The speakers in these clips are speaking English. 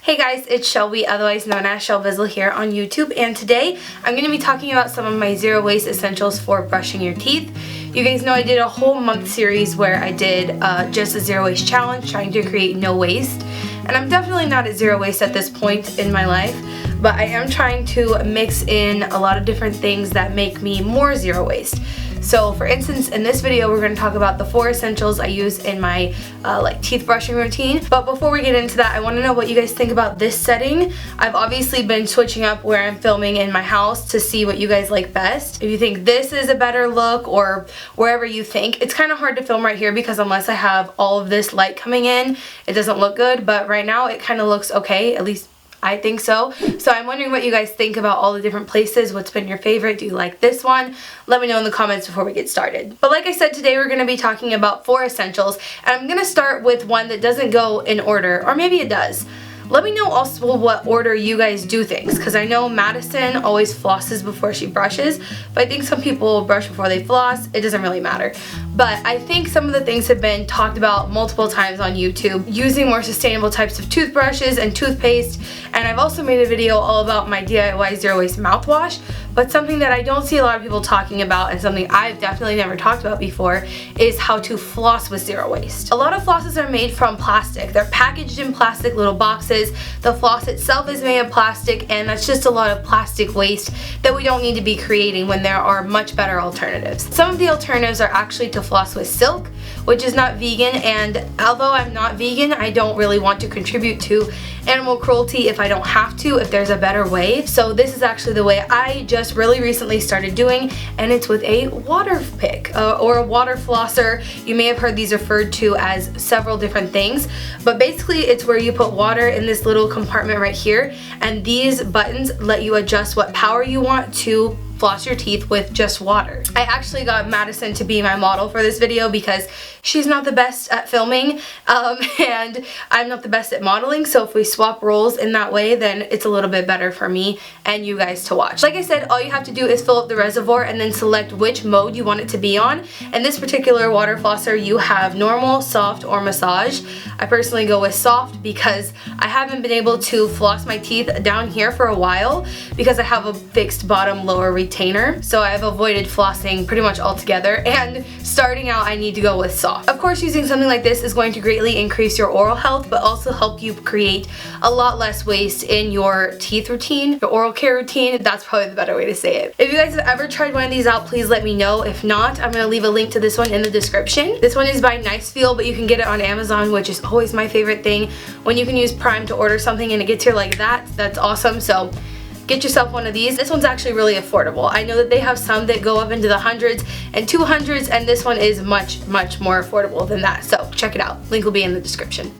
Hey guys, it's Shelby, otherwise known as Shelbizleee here on YouTube, and today I'm going to be talking about some of my zero waste essentials for brushing your teeth. You guys know I did a whole month series where I did just a zero waste challenge trying to create no waste, and I'm definitely not at zero waste at this point in my life, but I am trying to mix in a lot of different things that make me more zero waste. So for instance, in this video we're going to talk about the 4 essentials I use in my teeth brushing routine. But before we get into that, I want to know what you guys think about this setting. I've obviously been switching up where I'm filming in my house to see what you guys like best. If you think this is a better look or wherever you think. It's kind of hard to film right here because unless I have all of this light coming in, it doesn't look good. But right now it kind of looks okay, at least I think so. So I'm wondering what you guys think about all the different places. What's been your favorite? Do you like this one? Let me know in the comments before we get started. But like I said, today we're going to be talking about 4 essentials. And I'm going to start with one that doesn't go in order, or maybe it does. Let me know also what order you guys do things, because I know Madison always flosses before she brushes, but I think some people brush before they floss. It doesn't really matter. But I think some of the things have been talked about multiple times on YouTube, using more sustainable types of toothbrushes and toothpaste, and I've also made a video all about my DIY zero waste mouthwash, but something that I don't see a lot of people talking about and something I've definitely never talked about before is how to floss with zero waste. A lot of flosses are made from plastic. They're packaged in plastic little boxes. The floss itself is made of plastic, and that's just a lot of plastic waste that we don't need to be creating when there are much better alternatives. Some of the alternatives are actually to floss with silk, which is not vegan, and although I'm not vegan, I don't really want to contribute to animal cruelty if I don't have to, if there's a better way. So this is actually the way I just really recently started doing, and it's with a water pick or a water flosser. You may have heard these referred to as several different things, but basically it's where you put water in this little compartment right here, and these buttons let you adjust what power you want to floss your teeth with just water. I actually got Madison to be my model for this video because she's not the best at filming and I'm not the best at modeling, so if we swap roles in that way, then it's a little bit better for me and you guys to watch. Like I said, all you have to do is fill up the reservoir and then select which mode you want it to be on. In this particular water flosser, you have normal, soft, or massage. I personally go with soft because I haven't been able to floss my teeth down here for a while because I have a fixed bottom lower retainer, so I've avoided flossing pretty much altogether, and starting out I need to go with soft. Of course, using something like this is going to greatly increase your oral health, but also help you create a lot less waste in your teeth routine, your oral care routine. That's probably the better way to say it. If you guys have ever tried one of these out, please let me know. If not, I'm going to leave a link to this one in the description. This one is by Nice Feel, but you can get it on Amazon, which is always my favorite thing. When you can use Prime to order something and it gets here like that, that's awesome. So get yourself one of these. This one's actually really affordable. I know that they have some that go up into the hundreds and 200s, and this one is much more affordable than that. So check it out. Link will be in the description.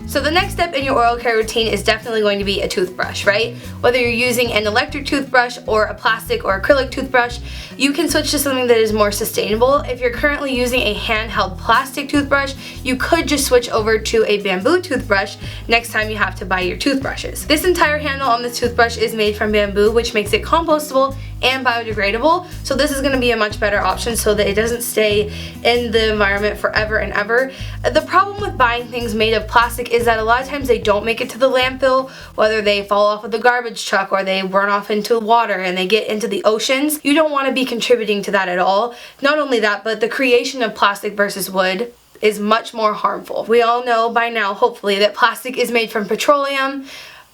So the next step in your oral care routine is definitely going to be a toothbrush, right? Whether you're using an electric toothbrush or a plastic or acrylic toothbrush, you can switch to something that is more sustainable. If you're currently using a handheld plastic toothbrush, you could just switch over to a bamboo toothbrush next time you have to buy your toothbrushes. This entire handle on this toothbrush is made from bamboo, which makes it compostable and biodegradable, so this is going to be a much better option so that it doesn't stay in the environment forever and ever. The problem with buying things made of plastic is that a lot of times they don't make it to the landfill, whether they fall off of the garbage truck or they burn off into water and they get into the oceans. You don't want to be contributing to that at all. Not only that, but the creation of plastic versus wood is much more harmful. We all know by now, hopefully, that plastic is made from petroleum.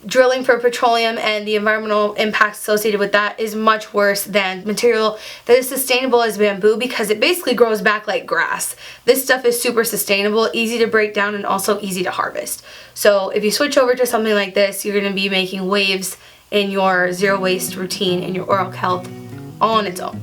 Drilling for petroleum and the environmental impacts associated with that is much worse than material that is sustainable as bamboo, because it basically grows back like grass. This stuff is super sustainable, easy to break down, and also easy to harvest. So if you switch over to something like this, you're going to be making waves in your zero waste routine and your oral health all on its own.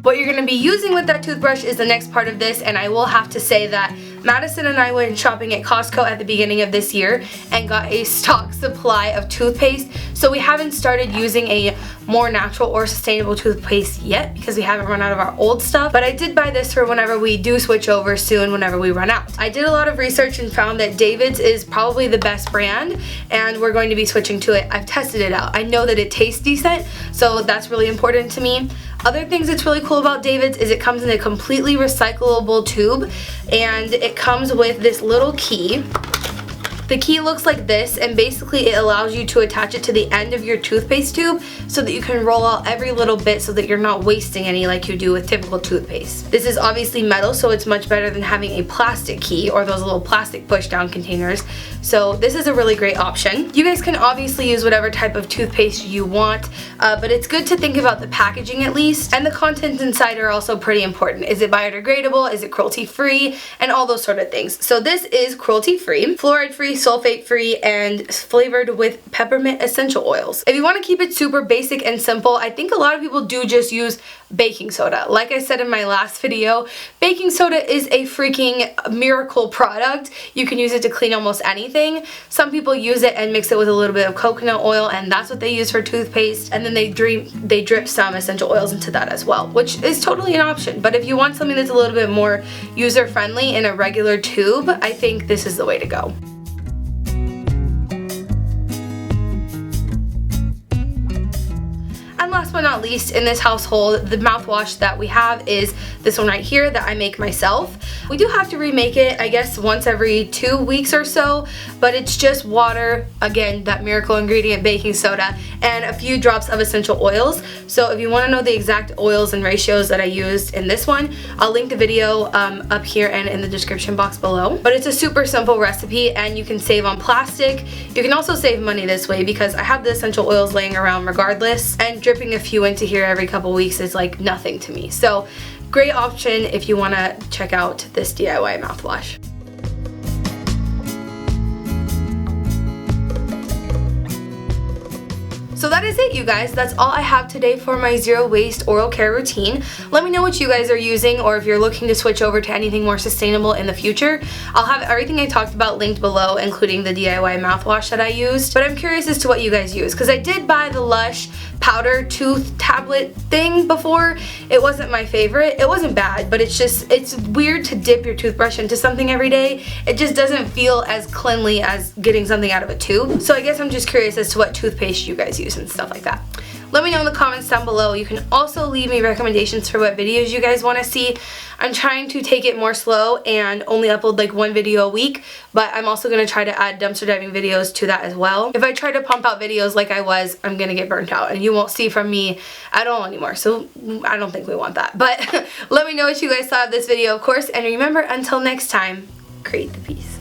What you're going to be using with that toothbrush is the next part of this, and I will have to say that Madison and I went shopping at Costco at the beginning of this year and got a stock supply of toothpaste, so we haven't started using a more natural or sustainable toothpaste yet because we haven't run out of our old stuff, but I did buy this for whenever we do switch over soon, whenever we run out. I did a lot of research and found that David's is probably the best brand, and we're going to be switching to it. I've tested it out. I know that it tastes decent, so that's really important to me. Other things that's really cool about David's is it comes in a completely recyclable tube, and it comes with this little key. The key looks like this, and basically it allows you to attach it to the end of your toothpaste tube so that you can roll out every little bit so that you're not wasting any like you do with typical toothpaste. This is obviously metal, so it's much better than having a plastic key or those little plastic push down containers. So this is a really great option. You guys can obviously use whatever type of toothpaste you want, but it's good to think about the packaging at least, and the contents inside are also pretty important. Is it biodegradable? Is it cruelty free? And all those sort of things. So this is cruelty free, fluoride free, sulfate free, and flavored with peppermint essential oils. If you want to keep it super basic and simple, I think a lot of people do just use baking soda. Like I said in my last video, baking soda is a freaking miracle product. You can use it to clean almost anything. Some people use it and mix it with a little bit of coconut oil, and that's what they use for toothpaste, and then they drip some essential oils into that as well, which is totally an option. But if you want something that's a little bit more user-friendly in a regular tube, I think this is the way to go. And last but not least, in this household, the mouthwash that we have is this one right here that I make myself. We do have to remake it, I guess, once every 2 weeks or so, but it's just water, again, that miracle ingredient, baking soda, and a few drops of essential oils. So if you want to know the exact oils and ratios that I used in this one, I'll link the video up here and in the description box below. But it's a super simple recipe, and you can save on plastic. You can also save money this way because I have the essential oils laying around regardless, and dripping a few into here every couple weeks is like nothing to me. So great option if you want to check out this DIY mouthwash. So that is it, you guys. That's all I have today for my zero waste oral care routine. Let me know what you guys are using, or if you're looking to switch over to anything more sustainable in the future. I'll have everything I talked about linked below, including the DIY mouthwash that I used. But I'm curious as to what you guys use, because I did buy the Lush powder tooth tablet thing before. It wasn't my favorite. It wasn't bad, but it's weird to dip your toothbrush into something every day. It just doesn't feel as cleanly as getting something out of a tube. So I guess I'm just curious as to what toothpaste you guys use and stuff like that. Let me know in the comments down below. You can also leave me recommendations for what videos you guys want to see. I'm trying to take it more slow and only upload like 1 video a week, but I'm also going to try to add dumpster diving videos to that as well. If I try to pump out videos like I was, I'm going to get burnt out and you won't see from me at all anymore. So I don't think we want that. But let me know what you guys thought of this video, of course, and remember, until next time, create the peace.